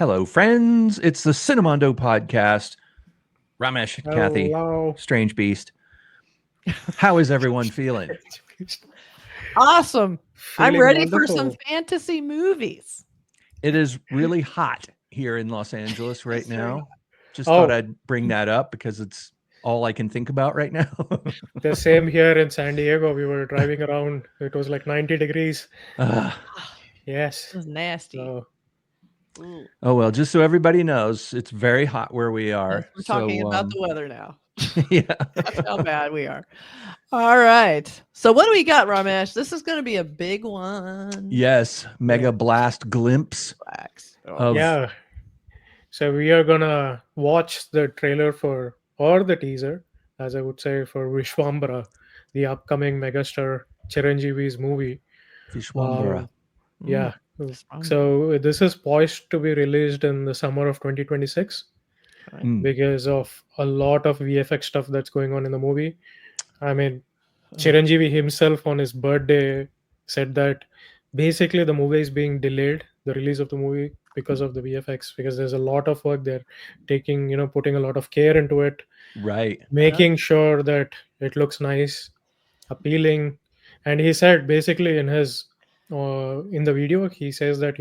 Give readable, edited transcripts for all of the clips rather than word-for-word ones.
Hello, friends. It's the Cinemondo podcast. Ramesh, Kathy, Hello. Strange Beast. How is everyone feeling? Awesome. I'm Feeling ready for wonderful. some fantasy movies. It is really hot here in Los Angeles right It's very now. hot. Just thought I'd bring that up because it's all I can think about right now. The same here in San Diego. We were driving around. It was like 90 degrees. Yes. This is nasty. So, Ooh. Oh, well, just so everybody knows, it's very hot where we are. We're talking about the weather now. Yeah. That's how bad we are. All right. So what do we got, Ramesh? This is going to be a big one. Yes. Mega blast glimpse. Relax. Of- yeah. So we are going to watch the trailer for, or the teaser, as I would say, for Vishwambra, the upcoming Megastar Chiranjeevi's movie. Vishwambhara. Yeah. Vishwambra. So this is poised to be released in the summer of 2026 because of a lot of VFX stuff that's going on in the movie. I mean, Chiranjeevi himself on his birthday said that basically the movie is being delayed, the release of the movie, because of the VFX, because there's a lot of work they're taking, putting a lot of care into it, Right. making sure that it looks nice, appealing. And he said basically in his in the video, he says that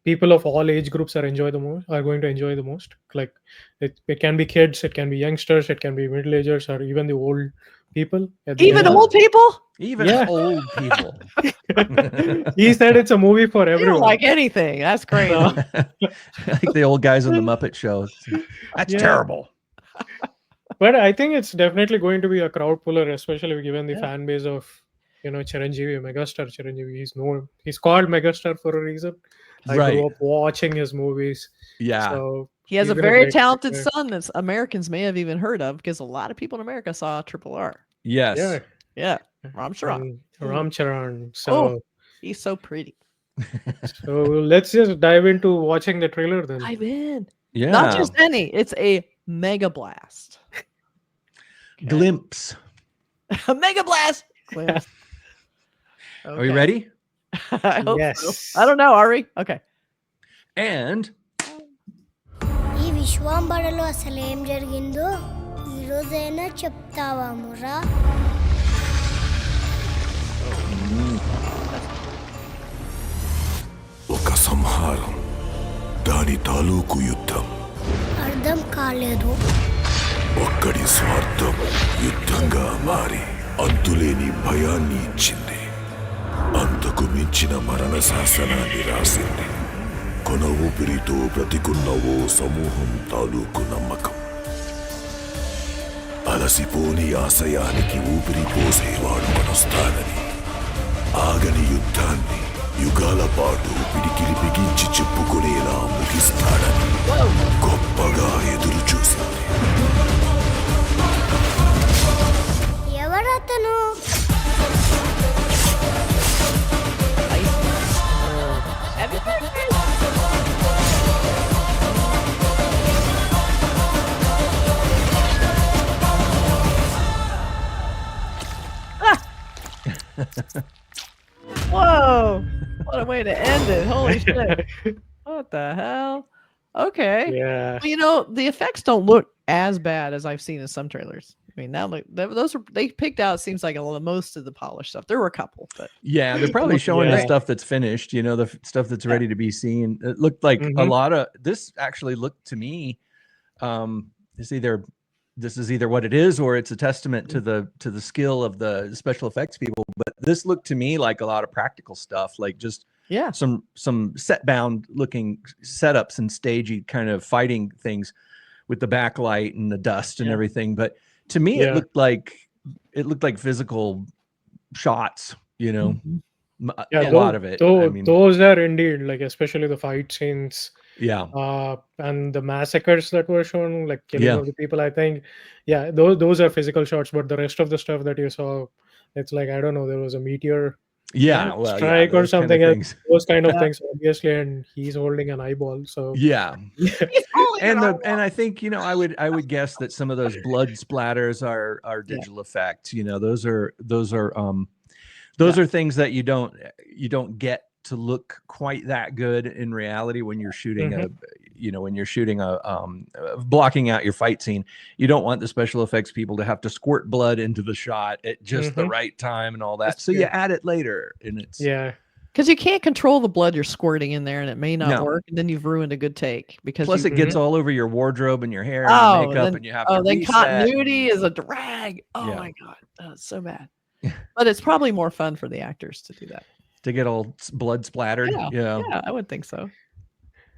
people of all age groups are going to enjoy the most. Like it can be kids, it can be youngsters, it can be middle-agers, or even the old people. Even old people? Even Yeah. old people. He said it's a movie for They everyone. don't like anything. That's crazy. Like the old guys on the Muppet Show. That's Yeah. terrible. But I think it's definitely going to be a crowd puller, especially given the Yeah. fan base of Chiranjeevi, Megastar Chiranjeevi. He's called Megastar for a reason. I Right. grew up watching his movies. Yeah. So He has he's a been very great talented actor. son that Americans may have even heard of because a lot of people in America saw Triple R. Yes. Yeah. Yeah. Ram Charan. And Ram Charan. So, He's so pretty. so let's just dive into watching the trailer then. I've been. Yeah. Not just any. It's a mega blast. Glimpse. A mega blast. Glimpse. Are we Okay. ready? I hope Yes. so. I don't know. Are we? Okay. And ఈ విశ్వాంబరలో అసలేం జరిగిందో ఈరోజైనా చెప్తావా మురా? ఒక సంహారం దాని తాలూకు యుద్ధం అర్థం కాలేదు. ఒక్కడి స్వార్థం యుద్ధంగా మారి అంతులేని భయాన్ని ఇచ్చింది అంతకు మించిన మరణ శాసనాన్ని రాసింది కొన ఊపిరితో బ్రతికున్న ఓ సమూహం తాలూకు నమ్మకం అలసిపోని ఆశయానికి ఊపిరి పోసేవాడు కొనొస్తాడని ఆగని యుద్ధాన్ని యుగాల పాటు పిడికిలి బిగించి చెప్పుకునేలా ముగిస్తాడని గొప్పగా ఎదురు చూసింది ఎవరతను? Whoa. What a way to end it. Holy shit. What the hell? Okay. Yeah. Well, the effects don't look as bad as I've seen in some trailers. I mean, now they picked out, seems like most of the polished stuff. There were a couple, but yeah, they're probably showing the Yeah. stuff that's finished, the stuff that's ready to be seen. It looked like a Mhm. lot of this actually looked to me. This is either what it is or it's a testament to the skill of the special effects people. But this looked to me like a lot of practical stuff, like just yeah. some set bound looking setups and stagey kind of fighting things with the backlight and the dust and Yeah. everything. But to me, Yeah. it looked like physical shots, Mhm. a lot of it. Though, I mean, those are indeed, like, especially the fight scenes yeah, and the massacres that were shown, like killing Yeah. of the people. I think, yeah, those are physical shots. But the rest of the stuff that you saw, it's like, I don't know, there was a meteor yeah, well, strike or those kind of something else. things. Those kind of Yeah. things, obviously, and he's holding an eyeball. So Yeah, He's holding and it all and I think I would guess that some of those blood splatters are digital effects. Those are those are things that you don't get to look quite that good in reality when you're shooting when you're shooting blocking out your fight scene. You don't want the special effects people to have to squirt blood into the shot at just the right time and all that. So you add it later, and it's because you can't control the blood you're squirting in there, and it may not No. work, and then you've ruined a good take because plus it gets all over your wardrobe and your hair and Oh, your makeup, then- and you have to then reset. continuity is a drag. Oh Yeah. my god, it's so bad. But it's probably more fun for the actors to do that. to get all blood splattered. Yeah, I would think so.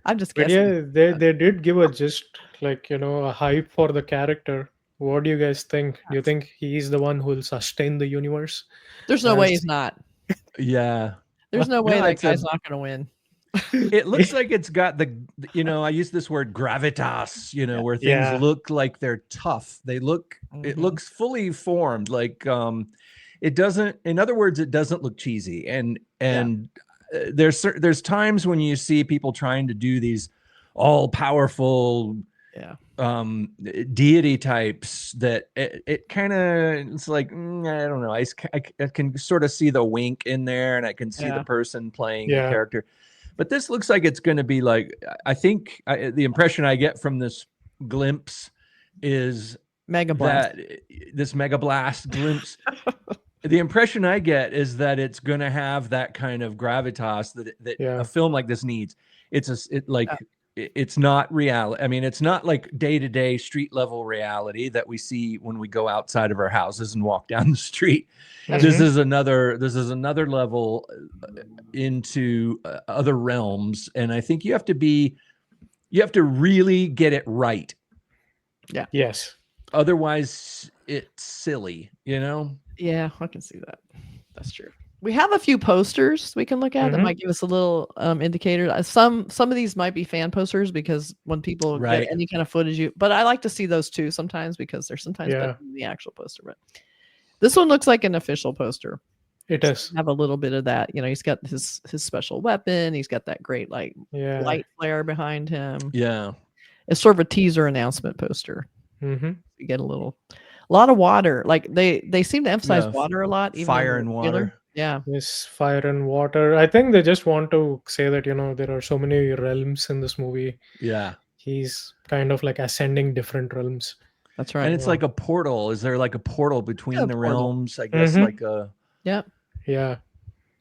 I'm just But guessing. yeah, they did give a just like a hype for the character. What do you guys think? Do you think he's the one who will sustain the universe? There's no way As- he's not. Yeah. There's no way No, that it's guy's not going to win. It looks like it's got the I use this word gravitas, where things Yeah. look like they're tough. It looks fully formed. Like it doesn't, in other words, it doesn't look cheesy. And there's times when you see people trying to do these all powerful deity types that it kind of, it's like, I don't know. I can sort of see the wink in there, and I can see the person playing the character. But this looks like it's going to be like, I think the impression I get from this glimpse is Mega Blast. this Mega Blast glimpse. The impression I get is that it's going to have that kind of gravitas that a film like this needs. It's not reality. I mean, it's not like day-to-day street level reality that we see when we go outside of our houses and walk down the street. This is another level into other realms, and I think you have to really get it right. Yeah. Yes. Otherwise, it's silly, Yeah, I can see that. That's true. We have a few posters we can look at that might give us a little indicator. Some of these might be fan posters because when people get any kind of footage, but I like to see those too sometimes because they're sometimes better than the actual poster. But this one looks like an official poster. It does have a little bit of that. He's got his special weapon. He's got that great light flare behind him. Yeah, it's sort of a teaser announcement poster. You get a lot of water. Like they seem to emphasize water a lot. Even fire and water. Yeah. Yes, fire and water. I think they just want to say that, there are so many realms in this movie. Yeah. He's kind of like ascending different realms. That's right. And it's like a portal. Is there like a portal between the realms? I guess like a... Yep. Yeah.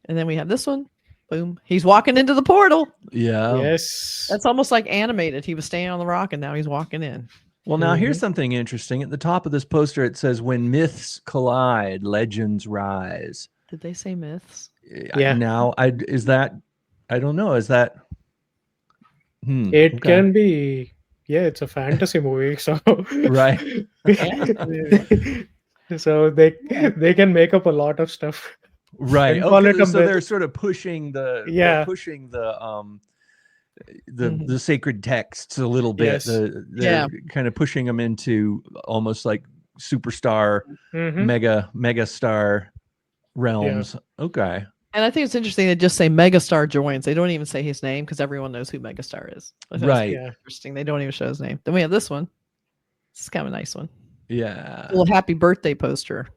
And then we have this one. Boom. He's walking into the portal. Yeah. Yes. That's almost like animated. He was staying on the rock and now he's walking in. Well, now here's something interesting. At the top of this poster, it says, "When myths collide, legends rise." Did they say myths? Yeah. Now, I don't know. Is that? It can be. Yeah, it's a fantasy movie, so right. So they can make up a lot of stuff. Right. Okay, so they're sort of pushing the the sacred texts a little bit. Yes. They're kind of pushing them into almost like superstar, megastar realms. Okay. And I think it's interesting they just say Megastar joins. They don't even say his name because everyone knows who Megastar is. Right. Interesting. They don't even show his name. Then we have this one. This is kind of a nice one. Yeah. A little happy birthday poster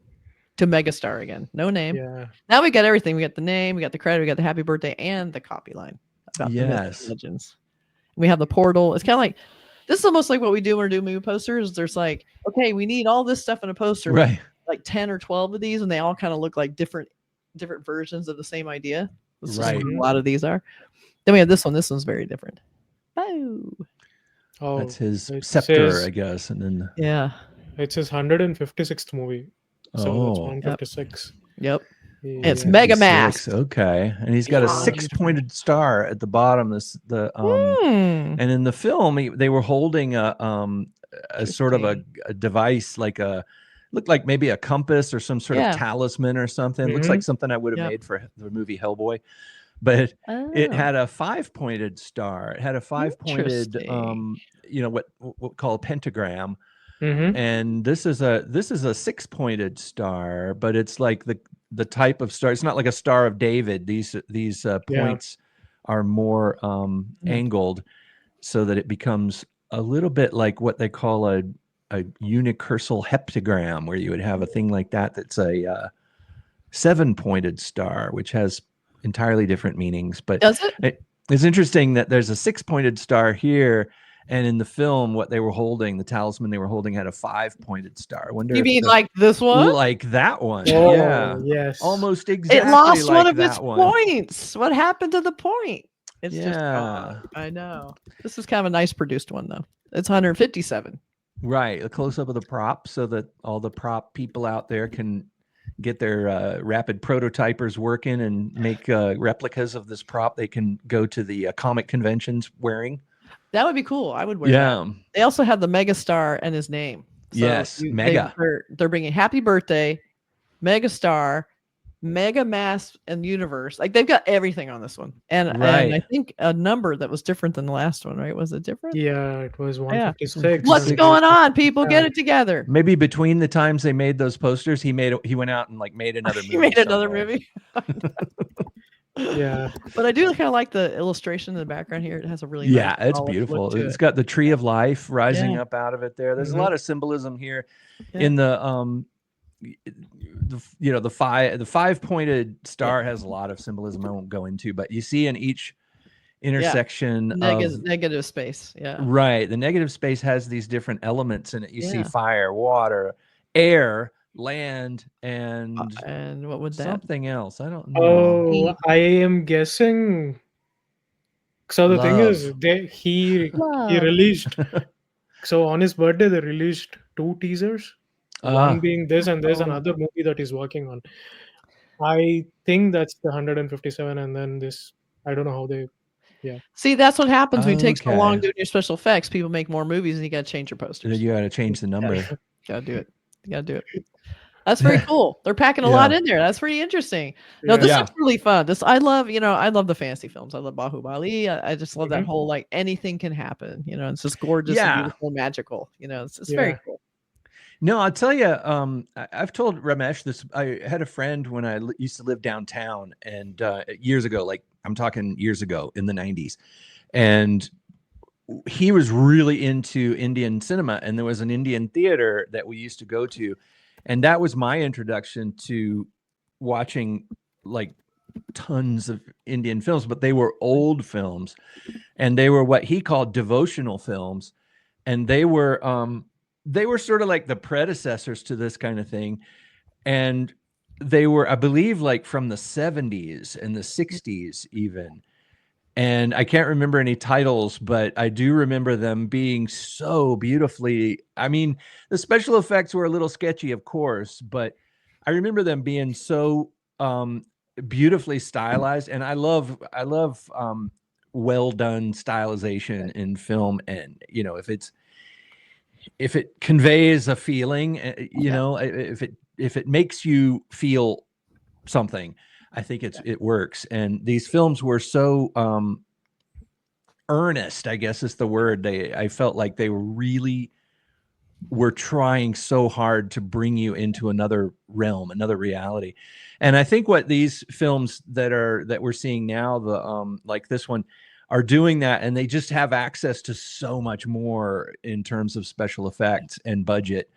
to Megastar again. No name. Yeah. Now we got everything. We got the name, we got the credit, we got the happy birthday, and the copy line about the myths and legends. We have the portal. It's kind of like, this is almost like what we do when we do movie posters. There's like, okay, we need all this stuff in a poster. Right. Like 10 or 12 of these, and they all kind of look like different versions of the same idea. That's just what a lot of these are. Then we have this one. This one's very different. Oh, that's his scepter, I guess. And then it's his 156th movie. So that's 156. Yep. Yeah. It's Mega Mask. Okay. And he's got a 6-pointed star at the bottom. And in the film, they were holding a sort of a device, like looked like maybe a compass or some sort of talisman or something. Looks like something I would have made for the movie Hellboy. But it had a 5-pointed star. It had a 5-pointed, what we call a pentagram. And this is a 6-pointed star, but it's like the type of star. It's not like a Star of David. These points are more angled, so that it becomes a little bit like what they call a unicursal heptagram, where you would have a thing like that. That's a 7-pointed star, which has entirely different meanings. But does it? It's interesting that there's a 6-pointed star here, and in the film, what they were holding, the talisman they were holding, had a 5-pointed star. I wonder You if mean like this one? like that one? Oh, Yeah, yes. almost exactly. It lost like one of that its one. points. What happened to the point? It's just Yeah. gone. I know. This is kind of a nice produced one though. It's 157. Right, a close up of the prop, so that all the prop people out there can get their rapid prototypers working and make replicas of this prop they can go to the comic conventions wearing. That would be cool. I would wear that. They also have the Megastar and his name. So yes, Mega. They're bringing Happy Birthday, Megastar, Mega Mass and Universe. Like they've got everything on this one. And I think a number that was different than the last one, right? Was it different? Yeah, it was 156. What's going on, people? Get it together. Maybe between the times they made those posters, he went out and like made another movie. He made another movie. Yeah. But I do kind of like the illustration in the background here. It has a really nice, it's solid beautiful. look to It's it. got the tree of life rising up out of it there. There's a lot of symbolism here in the the 5-pointed star has a lot of symbolism I won't go into, but you see in each intersection negative space. Yeah. Right. The negative space has these different elements in it. You see fire, water, air, land, and what would that something else? I don't know. Oh, I am guessing. So the thing is, he released. So on his birthday, they released 2 teasers. One being this, and there's another movie that he's working on. I think that's the 157, and then this. I don't know how they. Yeah. See, that's what happens when you take so long doing your special effects. People make more movies, and you got to change your posters. You got to change the number. Got to do it. You got to do it. That's very cool. They're packing a lot in there. That's pretty interesting. No, this is really fun. I love the fantasy films. I love Bahubali. I just love that whole like anything can happen. It's just gorgeous and beautiful, magical. It's very cool. No, I'll tell you, I've told Ramesh this. I had a friend when I used to live downtown, and years ago, like I'm talking years ago in the 90s, and he was really into Indian cinema, and there was an Indian theater that we used to go to, and that was my introduction to watching like tons of Indian films, but they were old films, and they were what he called devotional films, and they were sort of like the predecessors to this kind of thing. And they were, I believe, like from the 70s and the 60s even. And I can't remember any titles, but I do remember them being so beautifully. I mean, the special effects were a little sketchy, of course, but I remember them being so beautifully stylized. And I love well done stylization in film. And, if it conveys a feeling, if it makes you feel something, I think it works. And these films were so earnest, I guess is the word. I felt like they were trying so hard to bring you into another realm, another reality. And I think what these films that we're seeing now, like this one, are doing that, and they just have access to so much more in terms of special effects and budget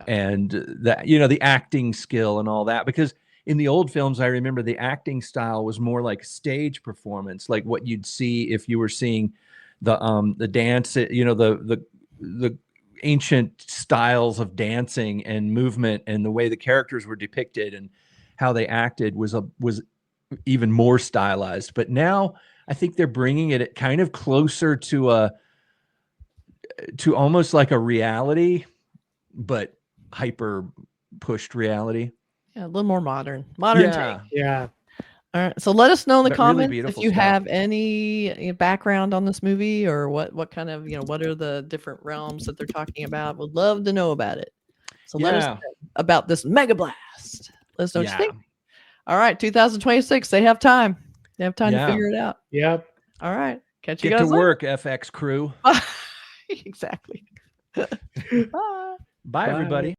and that, the acting skill and all that. Because in the old films, I remember the acting style was more like stage performance, like what you'd see if you were seeing the dance, the ancient styles of dancing and movement, and the way the characters were depicted and how they acted was even more stylized. But now I think they're bringing it kind of closer to almost like a reality, but hyper pushed reality. Yeah, a little more modern take. Yeah. All right. So let us know in the comments really if you have any background on this movie, or what kind of, what are the different realms that they're talking about. Would love to know about it. So let us know about this Mega Blast. Let us know what you think. All right. 2026. They have time. They have time to figure it out. Yep. All right. Catch you guys later. Get to work, later. FX crew. Exactly. Bye, everybody.